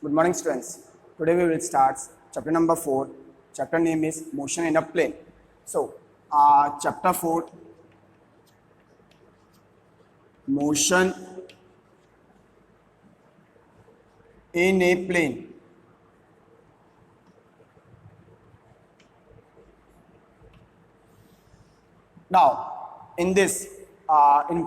Good morning, students. Today we will start chapter number 4. Chapter name is Motion in a Plane. So, chapter 4, Motion in a Plane. Now, in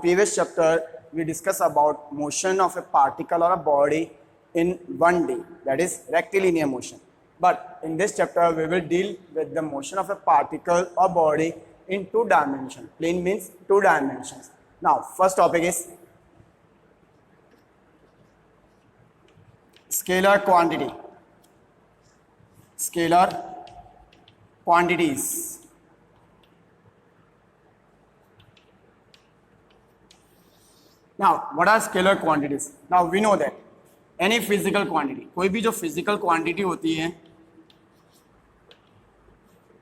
previous chapter, we discussed about motion of a particle or a body in 1D, that is rectilinear motion. But in this chapter, we will deal with the motion of a particle or body in 2 dimensions. Plane means 2 dimensions. Now, first topic is scalar quantity. Scalar quantities. Now, what are scalar quantities? Now, we know that any physical quantity, कोई भी जो physical quantity होती है,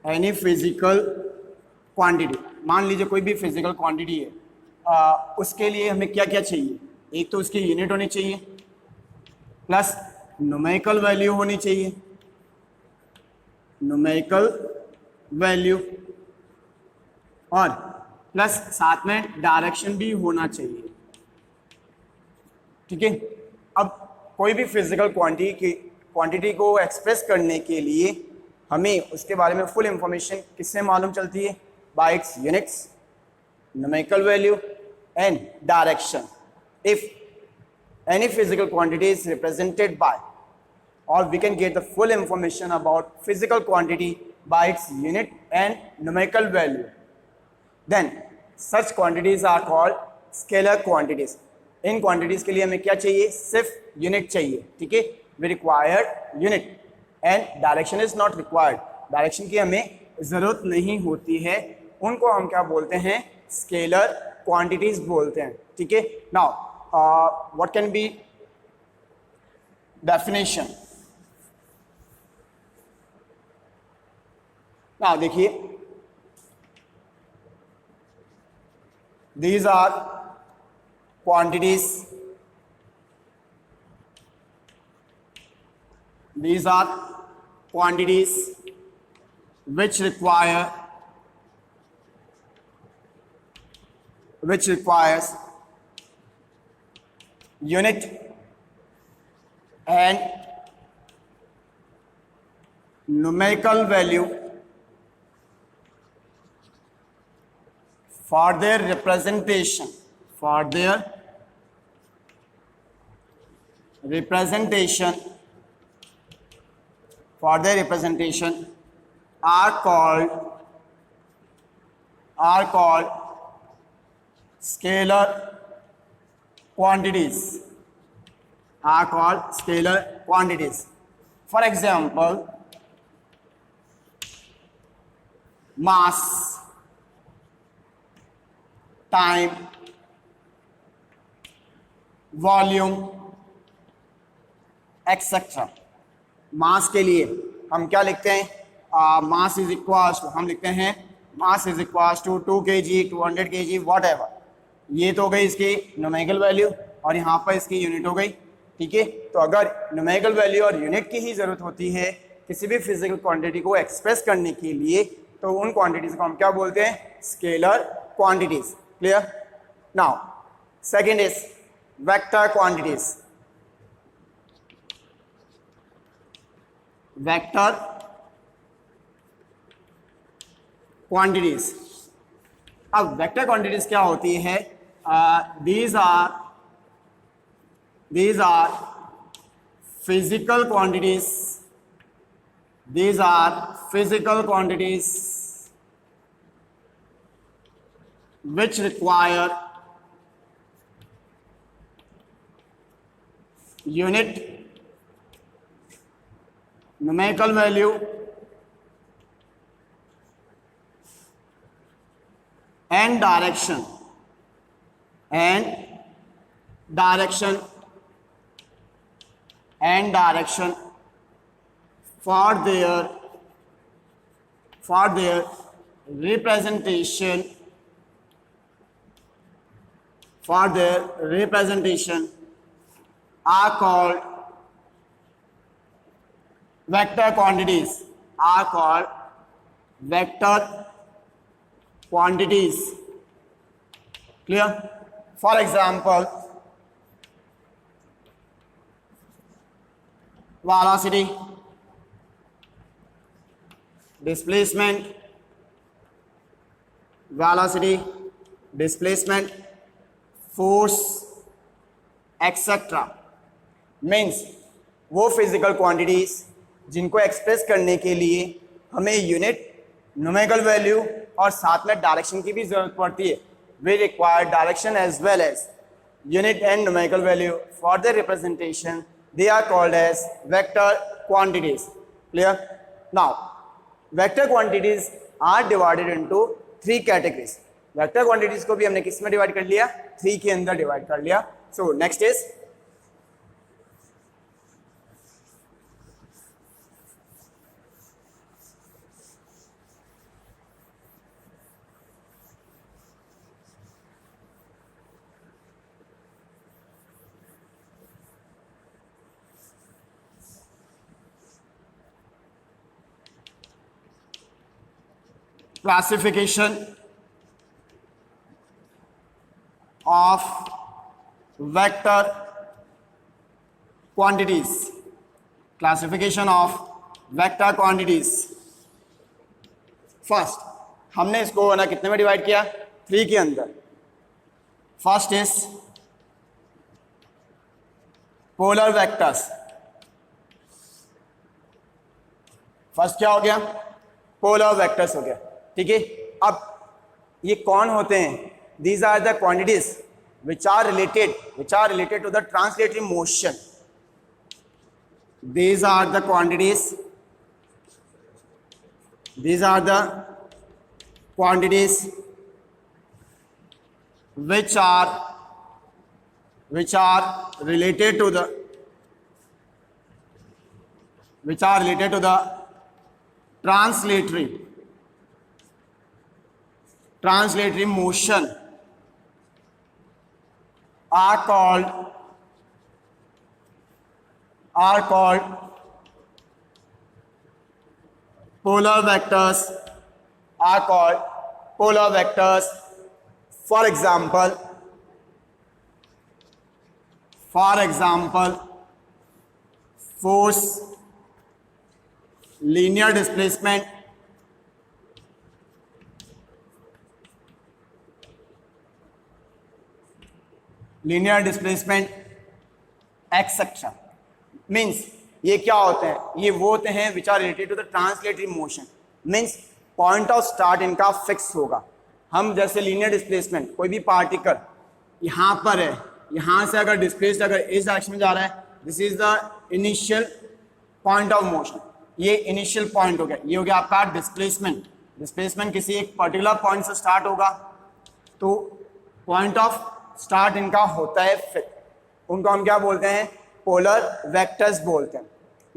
any physical quantity, मान लीजिए कोई भी physical quantity है, उसके लिए हमें क्या क्या चाहिए? एक तो उसकी यूनिट होनी चाहिए, प्लस न्यूमेरिकल वैल्यू होनी चाहिए, न्यूमेरिकल वैल्यू, और प्लस साथ में डायरेक्शन भी होना चाहिए. ठीक है. अब कोई भी फिजिकल क्वांटिटी को एक्सप्रेस करने के लिए हमें उसके बारे में फुल इंफॉर्मेशन किससे मालूम चलती है? Bye it's units, numerical value and direction. If any physical quantity is represented by, or we can get the full information about physical quantity by its unit and numerical value, then such quantities are called scalar quantities. In quantities के लिए हमें क्या चाहिए? सिर्फ unit चाहिए. ठीक है. we require unit and direction is not required. Direction की हमें ज़रूरत नहीं होती है. उनको हम क्या बोलते हैं? स्केलर क्वांटिटीज बोलते हैं. ठीक है. Now what can be definition? Now देखिए, these are quantities, which requires unit and numerical value for their representation, are called scalar quantities. For example, mass, time, volume, etc. मास के लिए हम क्या लिखते हैं? मास इज इक्वल टू, हम लिखते हैं mass is equal to 2 kg, 200 kg, whatever. ये तो हो गई इसकी न्यूमेरिकल वैल्यू और यहाँ पर इसकी यूनिट हो गई. ठीक है. तो अगर न्यूमेरिकल वैल्यू और यूनिट की ही जरूरत होती है किसी भी फिजिकल क्वांटिटी को एक्सप्रेस करने के लिए, तो उन क्वांटिटीज को हम क्या बोलते हैं? Scalar quantities. Clear? Now second is vector quantities. Vector quantities. अब वेक्टर क्वांटिटीज क्या होती है? These are physical quantities. Which require unit, numerical value and direction for their representation are called vector quantities are called vector quantities. Clear? For example, velocity, displacement, velocity, displacement, force, etc. Means वो physical quantities जिनको express करने के लिए हमें unit, numerical value और साथ में direction की भी जरूरत पड़ती है. We require direction as well as unit and numerical value for the representation. They are called as vector quantities. Clear? Now, vector quantities are divided into three categories. Vector quantities को भी हमने किस में डिवाइड कर लिया? 3 के अंदर divide कर लिया. So next is classification of vector quantities. Classification of vector quantities. First हमने इसको ना कितने में डिवाइड किया? 3 के अंदर. First is polar vectors. First क्या हो गया? पोलर वेक्टर्स हो गया. ठीक है. अब ये कौन होते हैं? These are the quantities which are related to the translatory motion. These are the quantities which are related to the translatory motion are called polar vectors. For example, force, linear displacement, etc. Means ये क्या होते हैं? ये वो होते हैं which are related to the translatory motion. Means point of start इनका fix होगा. हम जैसे लीनियर डिस्प्लेसमेंट, कोई भी पार्टिकल यहाँ पर है, यहाँ से अगर डिस्प्लेस्ड अगर इस डायरेक्शन में जा रहा है, this is the initial point of motion. ये इनिशियल पॉइंट हो गया. ये हो गया आपका डिस्प्लेसमेंट किसी एक पर्टिकुलर पॉइंट से स्टार्ट होगा. तो पॉइंट ऑफ स्टार्ट इनका होता है फिक्स. उनको हम क्या बोलते हैं? पोलर वेक्टर्स बोलते हैं.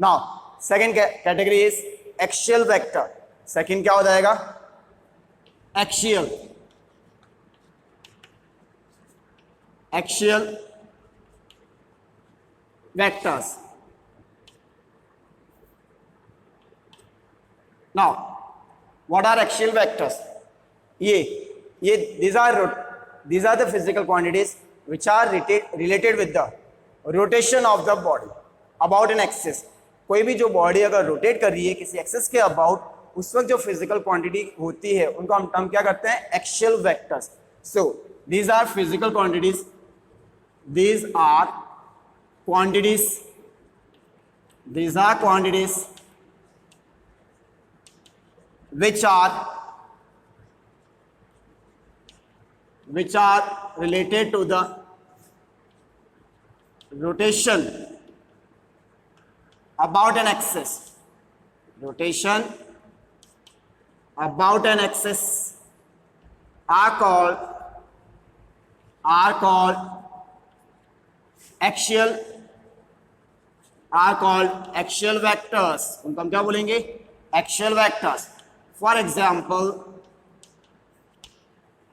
Now second category is axial vector. Second क्या हो जाएगा? Axial vectors. Now what are axial vectors? ये these are the physical quantities which are related with the rotation of the body about an axis. कोई भी जो body अगर rotate कर रही है किसी एक्सिस के अबाउट, उस वक्त जो फिजिकल क्वांटिटी होती है उनको हम टर्म क्या करते हैं? Axial vectors. So these are physical quantities. These are quantities which are related to the rotation about an axis. Are called axial vectors. उनको हम क्या बोलेंगे? axial vectors. For example,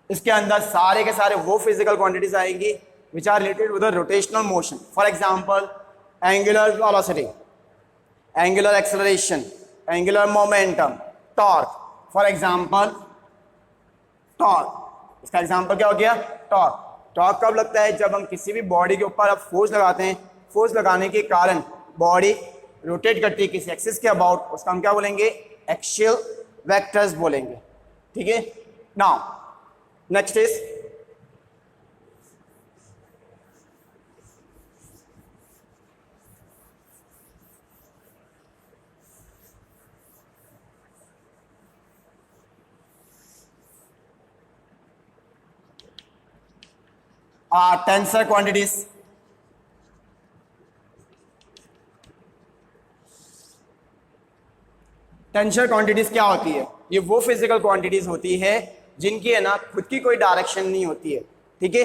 इसके अंदर सारे के सारे वो फिजिकल क्वांटिटीज आएंगी which are related with the rotational motion. For example, angular velocity, angular acceleration, angular momentum, torque. For example torque, इसका एग्जांपल क्या हो गया? टॉर्क। टॉर्क कब लगता है? जब हम किसी भी बॉडी के ऊपर अब फोर्स लगाते हैं, फोर्स लगाने के कारण बॉडी रोटेट करती है किसी एक्सिस के अबाउट, उसका हम क्या बोलेंगे? एक्सियल वेक्टर्स बोलेंगे। ठीक है। Now next is tensor quantities. Tensor quantities क्या होती है? ये वो फिजिकल क्वांटिटीज होती है जिनकी है ना खुद की कोई डायरेक्शन नहीं होती है। ठीक है।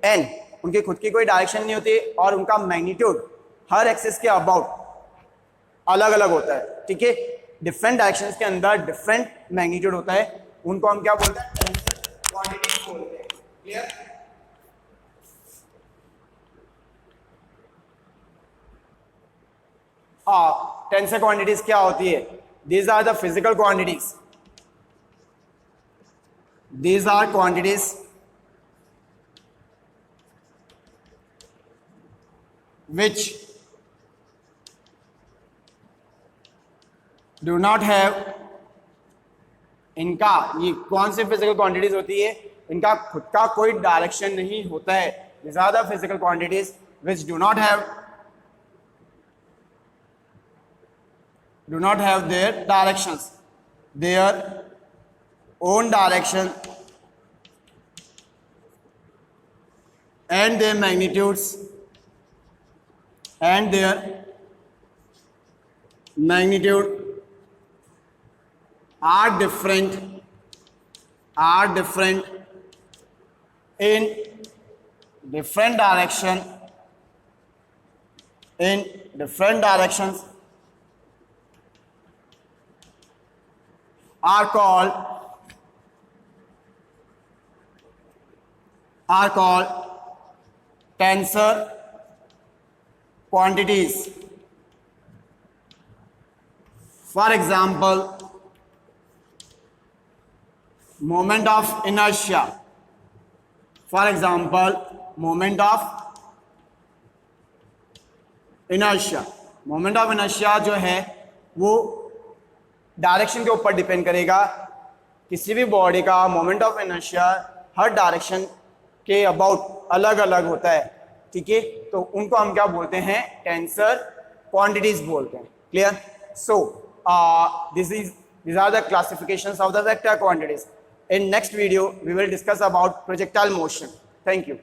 एंड उनकी खुद की कोई डायरेक्शन नहीं होती और उनका मैग्नीट्यूड हर एक्सिस के अबाउट अलग अलग होता है। ठीक है। डिफरेंट डायरेक्शंस के अंदर डिफरेंट मैग्नीट्यूड होता है, उनको हम क्या बोलते हैं? टेंसर क्वांटिटीज बोलते हैं। क्लियर? टेंसर क्वांटिटीज क्या होती है? These are the physical quantities. These are quantities which do not have, इनका ये कौन सी फिजिकल क्वांटिटीज होती है? इनका खुद का कोई डायरेक्शन नहीं होता है। These are the physical quantities which do not have their directions, their own direction, and their magnitudes are different in different directions are called tensor quantities. For example, moment of inertia. For example, moment of inertia जो है वो direction के ऊपर depend करेगा। किसी भी body का moment of inertia her direction के अबाउट अलग अलग होता है। ठीक है। तो उनको हम क्या बोलते हैं? टेंसर क्वांटिटीज बोलते हैं। Clear? So these are the classifications of the vector quantities. In next video we will discuss about projectile motion. Thank you.